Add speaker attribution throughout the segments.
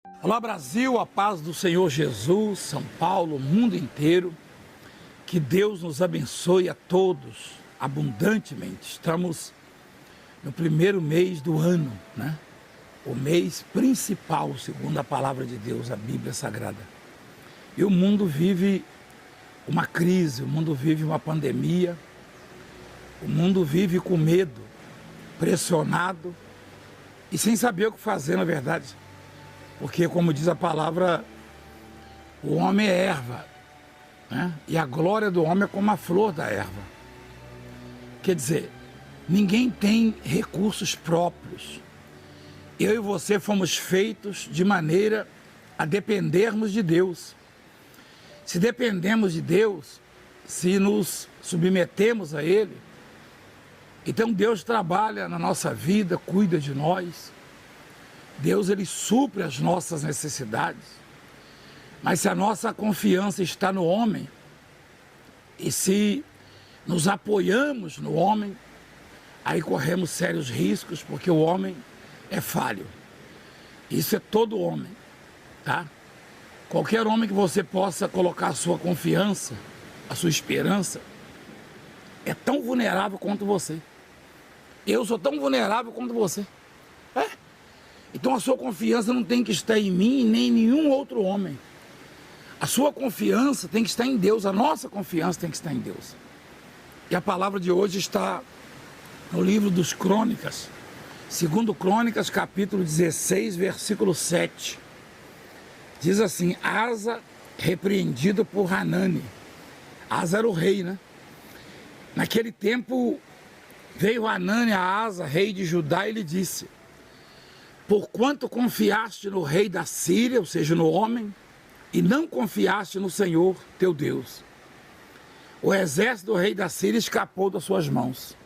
Speaker 1: Olá Brasil, a paz do Senhor Jesus, São Paulo, mundo inteiro. Que Deus nos abençoe a todos abundantemente. Estamos no primeiro mês do ano, né? O mês principal, segundo a palavra de Deus, a Bíblia Sagrada. E o mundo vive uma crise, o mundo vive uma pandemia, o mundo vive com medo, pressionado e sem saber o que fazer, na verdade. Porque, como diz a palavra, o homem é erva, né? E a glória do homem é como a flor da erva. Quer dizer, ninguém tem recursos próprios. Eu e você fomos feitos de maneira a dependermos de Deus. Se dependemos de Deus, se nos submetemos a Ele, então Deus trabalha na nossa vida, cuida de nós. Deus, Ele supre as nossas necessidades. Mas se a nossa confiança está no homem, e se nos apoiamos no homem, aí corremos sérios riscos, porque o homem é falho. Isso é todo homem, tá? Qualquer homem que você possa colocar a sua confiança, a sua esperança, é tão vulnerável quanto você. Eu sou tão vulnerável quanto você. Então a sua confiança não tem que estar em mim nem em nenhum outro homem. A sua confiança tem que estar em Deus, a nossa confiança tem que estar em Deus. E a palavra de hoje está no livro dos Crônicas, 2 Crônicas, capítulo 16, versículo 7. Diz assim: Asa repreendido por Hanani. Asa era o rei, né? Naquele tempo veio Hanani a Asa, rei de Judá, e lhe disse: Porquanto confiaste no rei da Síria, ou seja, no homem, e não confiaste no Senhor teu Deus, o exército do rei da Síria escapou das suas mãos.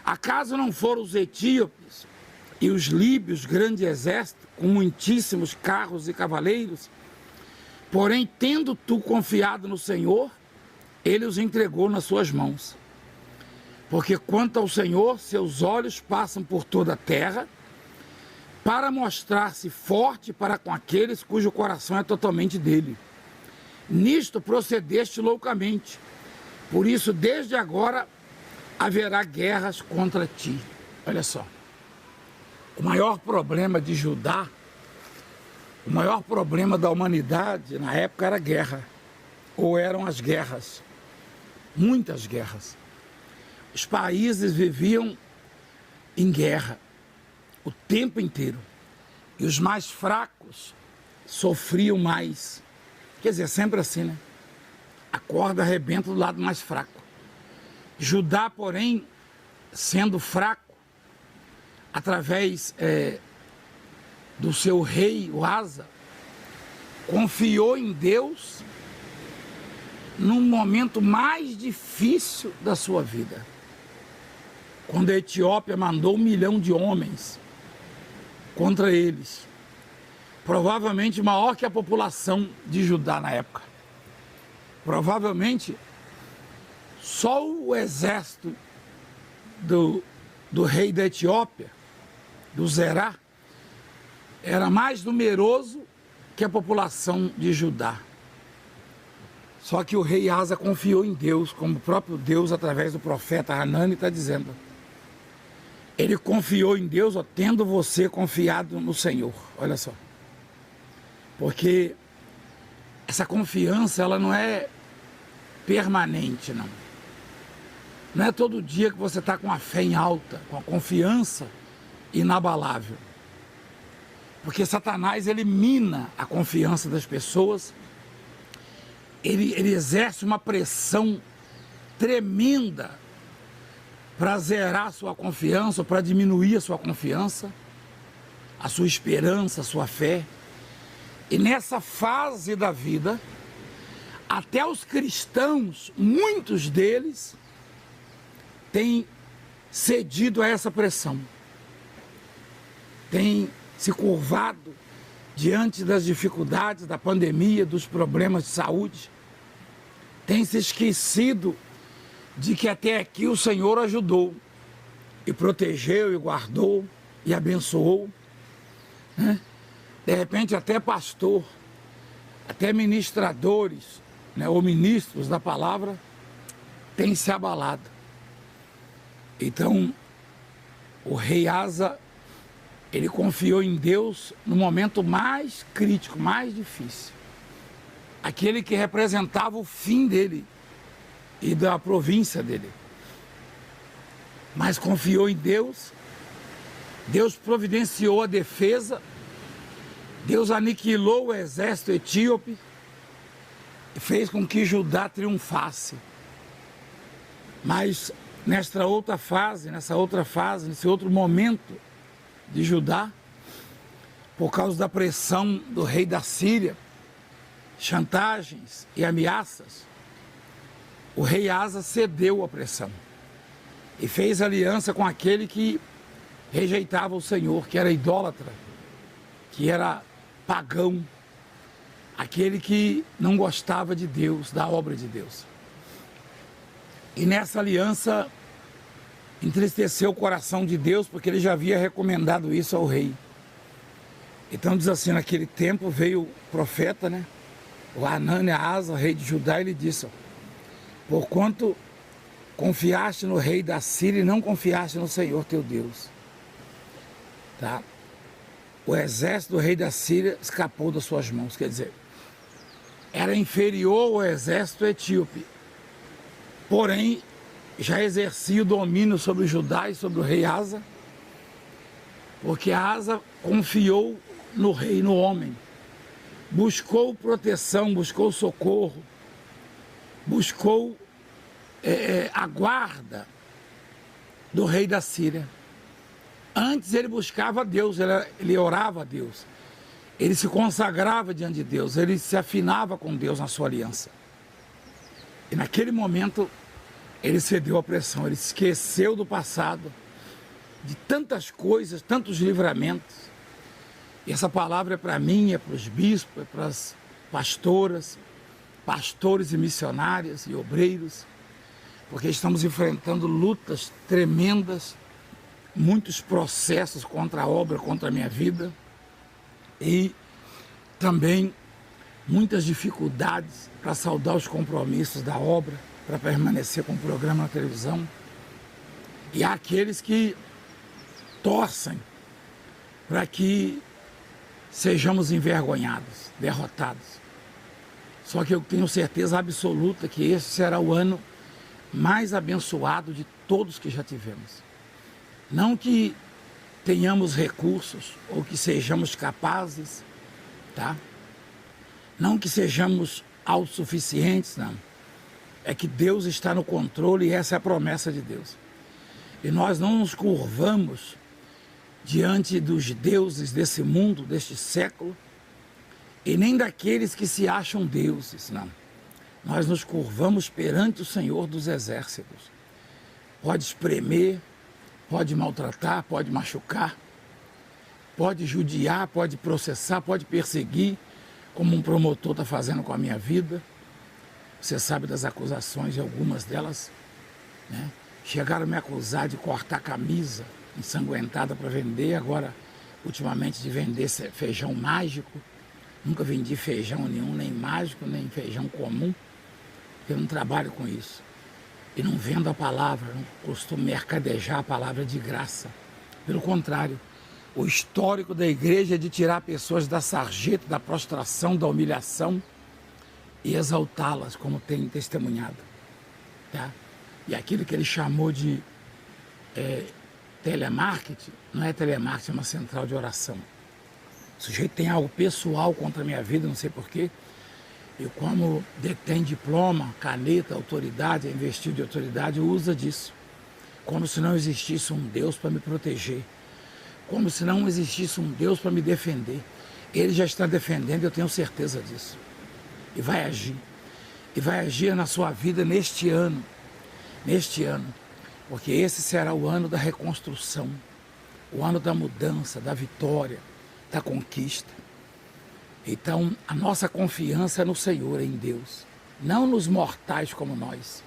Speaker 1: Acaso não foram os etíopes e os líbios grande exército, com muitíssimos carros e cavaleiros? Porém, tendo tu confiado no Senhor, ele os entregou nas suas mãos. Porque quanto ao Senhor, seus olhos passam por toda a terra, para mostrar-se forte para com aqueles cujo coração é totalmente dele. Nisto procedeste loucamente, por isso desde agora haverá guerras contra ti. Olha só, o maior problema de Judá, o maior problema da humanidade na época era a guerra, ou eram as guerras, muitas guerras. Os países viviam em guerra o tempo inteiro, e os mais fracos sofriam mais. Quer dizer, sempre assim, né? A corda arrebenta do lado mais fraco. Judá, porém, sendo fraco, através do seu rei, o Asa, confiou em Deus num momento mais difícil da sua vida, quando a Etiópia mandou 1 milhão de homens contra eles, provavelmente maior que a população de Judá na época. Provavelmente só o exército do rei da Etiópia, do Zerá, era mais numeroso que a população de Judá. Só que o rei Asa confiou em Deus, como o próprio Deus, através do profeta Hanani, está dizendo. Ele confiou em Deus, tendo você confiado no Senhor. Olha só. Porque essa confiança, ela não é permanente, não. Não é todo dia que você está com a fé em alta, com a confiança inabalável. Porque Satanás, ele mina a confiança das pessoas. Ele exerce uma pressão tremenda para zerar a sua confiança, para diminuir a sua confiança, a sua esperança, a sua fé. E nessa fase da vida, até os cristãos, muitos deles, têm cedido a essa pressão. Têm se curvado diante das dificuldades da pandemia, dos problemas de saúde. Têm se esquecido de que até aqui o Senhor ajudou, e protegeu, e guardou, e abençoou, né? de repente até pastor, até ministradores, né, ou ministros da palavra, têm se abalado. Então, o rei Asa, ele confiou em Deus no momento mais crítico, mais difícil. Aquele que representava o fim dele e da província dele. Mas confiou em Deus, Deus providenciou a defesa, Deus aniquilou o exército etíope e fez com que Judá triunfasse. Mas nessa outra fase, nesse outro momento de Judá, por causa da pressão do rei da Síria, chantagens e ameaças, o rei Asa cedeu à pressão e fez aliança com aquele que rejeitava o Senhor, que era idólatra, que era pagão, aquele que não gostava de Deus, da obra de Deus. E nessa aliança entristeceu o coração de Deus, porque ele já havia recomendado isso ao rei. Então diz assim, naquele tempo veio o profeta, né, o Hanânia Asa, rei de Judá, e ele disse: porquanto confiaste no rei da Síria e não confiaste no Senhor teu Deus. Tá? O exército do rei da Síria escapou das suas mãos, quer dizer, era inferior ao exército etíope, porém já exercia o domínio sobre Judá e sobre o rei Asa, porque Asa confiou no rei, no homem, buscou proteção, buscou socorro, buscou a guarda do rei da Síria. Antes ele buscava a Deus, ele orava a Deus, ele se consagrava diante de Deus, ele se afinava com Deus na sua aliança. E naquele momento ele cedeu à pressão, ele esqueceu do passado, de tantas coisas, tantos livramentos. E essa palavra é para mim, é para os bispos, é para as pastoras, pastores e missionárias e obreiros, porque estamos enfrentando lutas tremendas, muitos processos contra a obra, contra a minha vida, e também muitas dificuldades para saldar os compromissos da obra, para permanecer com o programa na televisão. E há aqueles que torcem para que sejamos envergonhados, derrotados. Só que eu tenho certeza absoluta que esse será o ano mais abençoado de todos que já tivemos. Não que tenhamos recursos ou que sejamos capazes, tá? Não que sejamos autossuficientes, não. É que Deus está no controle e essa é a promessa de Deus. E nós não nos curvamos diante dos deuses desse mundo, deste século, e nem daqueles que se acham deuses, não. Nós nos curvamos perante o Senhor dos Exércitos. Pode espremer, pode maltratar, pode machucar, pode judiar, pode processar, pode perseguir, como um promotor está fazendo com a minha vida. Você sabe das acusações, de algumas delas, né? Chegaram a me acusar de cortar camisa ensanguentada para vender, agora, ultimamente, de vender feijão mágico. Nunca vendi feijão nenhum, nem mágico, nem feijão comum. Eu não trabalho com isso. E não vendo a palavra, não costumo mercadejar a palavra de graça. Pelo contrário, o histórico da igreja é de tirar pessoas da sarjeta, da prostração, da humilhação e exaltá-las, como tem testemunhado. Tá? E aquilo que ele chamou de telemarketing, não é telemarketing, é uma central de oração. O sujeito tem algo pessoal contra a minha vida, não sei porquê. E como detém diploma, caneta, autoridade, é investido de autoridade, usa disso. Como se não existisse um Deus para me proteger. Como se não existisse um Deus para me defender. Ele já está defendendo, eu tenho certeza disso. E vai agir. E vai agir na sua vida neste ano. Neste ano. Porque esse será o ano da reconstrução. O ano da mudança, da vitória, da conquista. Então, a nossa confiança é no Senhor, em Deus. Não nos mortais como nós.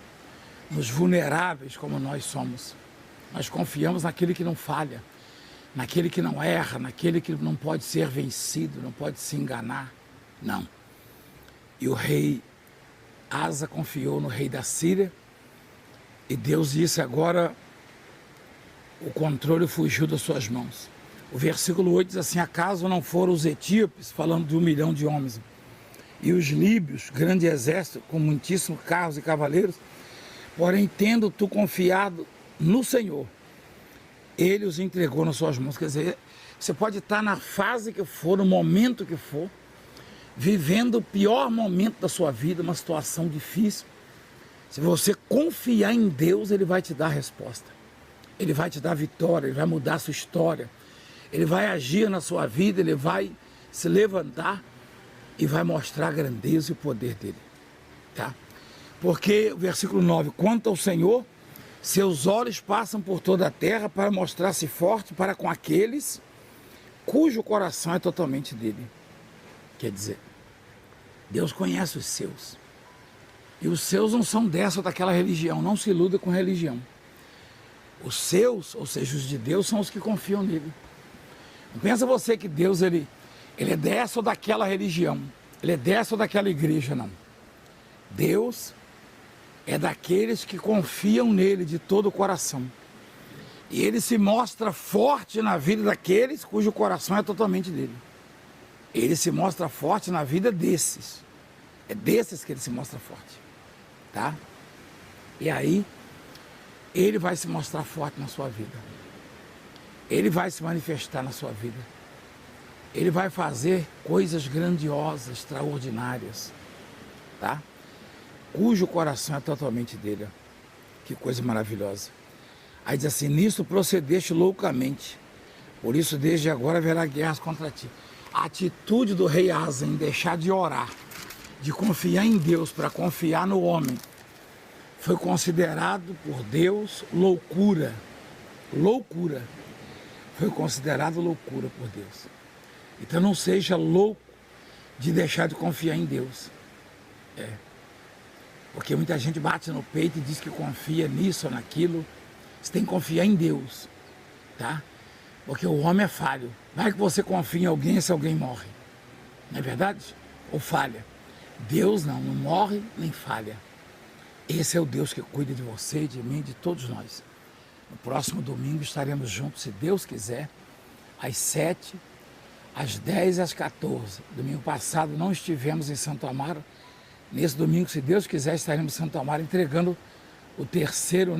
Speaker 1: Nos vulneráveis como nós somos. Nós confiamos naquele que não falha. naquele que não erra, naquele que não pode ser vencido, não pode se enganar. Não. E o rei Asa confiou no rei da Síria, e Deus disse: agora o controle fugiu das suas mãos. O versículo 8 diz assim: acaso não foram os etíopes, falando de 1 milhão de homens, e os líbios, grande exército, com muitíssimos carros e cavaleiros? Porém, tendo tu confiado no Senhor, Ele os entregou nas suas mãos. Quer dizer, você pode estar na fase que for, no momento que for, vivendo o pior momento da sua vida, uma situação difícil. Se você confiar em Deus, Ele vai te dar a resposta. Ele vai te dar a vitória, Ele vai mudar a sua história. Ele vai agir na sua vida, Ele vai se levantar e vai mostrar a grandeza e o poder dEle. Tá? Porque o versículo 9, quanto ao Senhor, seus olhos passam por toda a terra para mostrar-se forte para com aqueles cujo coração é totalmente dele. Quer dizer, Deus conhece os seus. E os seus não são dessa ou daquela religião. Não se iluda com religião. Os seus, ou seja, os de Deus, são os que confiam nele. Não pensa você que Deus ele é dessa ou daquela religião. Ele é dessa ou daquela igreja, não. Deus é daqueles que confiam nele de todo o coração. E ele se mostra forte na vida daqueles cujo coração é totalmente dele. Ele se mostra forte na vida desses. É desses que ele se mostra forte. Tá? E aí, ele vai se mostrar forte na sua vida. Ele vai se manifestar na sua vida. Ele vai fazer coisas grandiosas, extraordinárias. Tá? Cujo coração é totalmente dele. Que coisa maravilhosa. Aí diz assim: nisso procedeste loucamente, por isso desde agora haverá guerras contra ti. A atitude do rei Asa em deixar de orar, de confiar em Deus para confiar no homem, foi considerado por Deus loucura. Loucura. Foi considerado loucura por Deus. Então não seja louco de deixar de confiar em Deus. Porque muita gente bate no peito e diz que confia nisso ou naquilo. Você tem que confiar em Deus, tá? Porque o homem é falho. Não é que você confia em alguém se alguém morre. Não é verdade? Ou falha. Deus não morre nem falha. Esse é o Deus que cuida de você, de mim, de todos nós. No próximo domingo estaremos juntos, se Deus quiser, às 7, às 10 e às 14. Domingo passado não estivemos em Santo Amaro. Nesse domingo, se Deus quiser, estaremos em Santo Amaro entregando o terceiro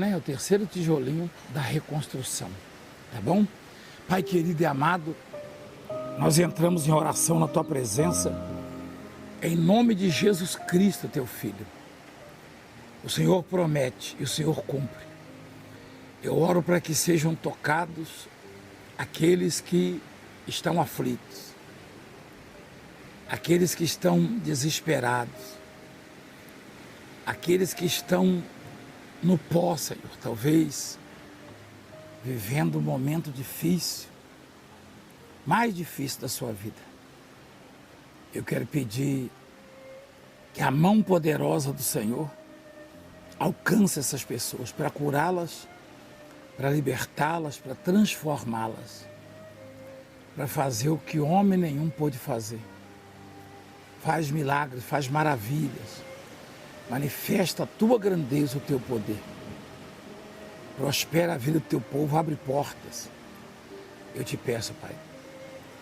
Speaker 1: tijolinho da reconstrução. Tá bom? Pai querido e amado, nós entramos em oração na Tua presença, em nome de Jesus Cristo, Teu Filho. O Senhor promete e o Senhor cumpre. Eu oro para que sejam tocados aqueles que estão aflitos, aqueles que estão desesperados, aqueles que estão no pó, Senhor, talvez vivendo um momento difícil, mais difícil da sua vida. Eu quero pedir que a mão poderosa do Senhor alcance essas pessoas para curá-las, para libertá-las, para transformá-las, para fazer o que homem nenhum pôde fazer. Faz milagres, faz maravilhas, manifesta a Tua grandeza, o Teu poder. Prospera a vida do Teu povo, abre portas. Eu te peço, Pai,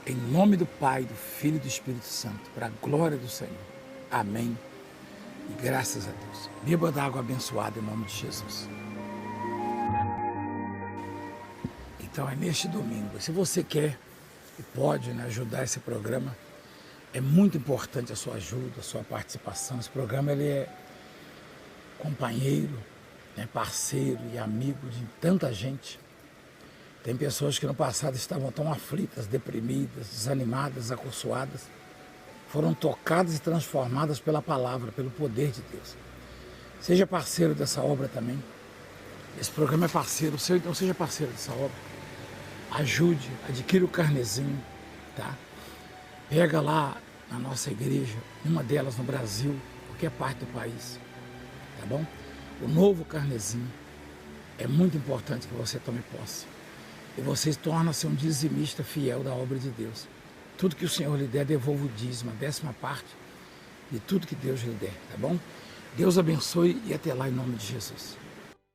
Speaker 1: em nome do Pai, do Filho e do Espírito Santo, para a glória do Senhor. Amém. E graças a Deus. Beba da água abençoada em nome de Jesus. Então é neste domingo. Se você quer e pode, né, ajudar esse programa, é muito importante a sua ajuda, a sua participação. Esse programa ele é companheiro, né, parceiro e amigo de tanta gente. Tem pessoas que no passado estavam tão aflitas, deprimidas, desanimadas, acursoadas. Foram tocadas e transformadas pela palavra, pelo poder de Deus. Seja parceiro dessa obra também. Esse programa é parceiro seu, então seja parceiro dessa obra. Ajude, adquira o carnezinho, tá? Pega lá na nossa igreja, uma delas no Brasil, qualquer parte do país, tá bom? O novo carnezinho, é muito importante que você tome posse. E você torna-se um dizimista fiel da obra de Deus. Tudo que o Senhor lhe der, devolva o dízimo, a 10ª parte de tudo que Deus lhe der, tá bom? Deus abençoe e até lá em nome de Jesus.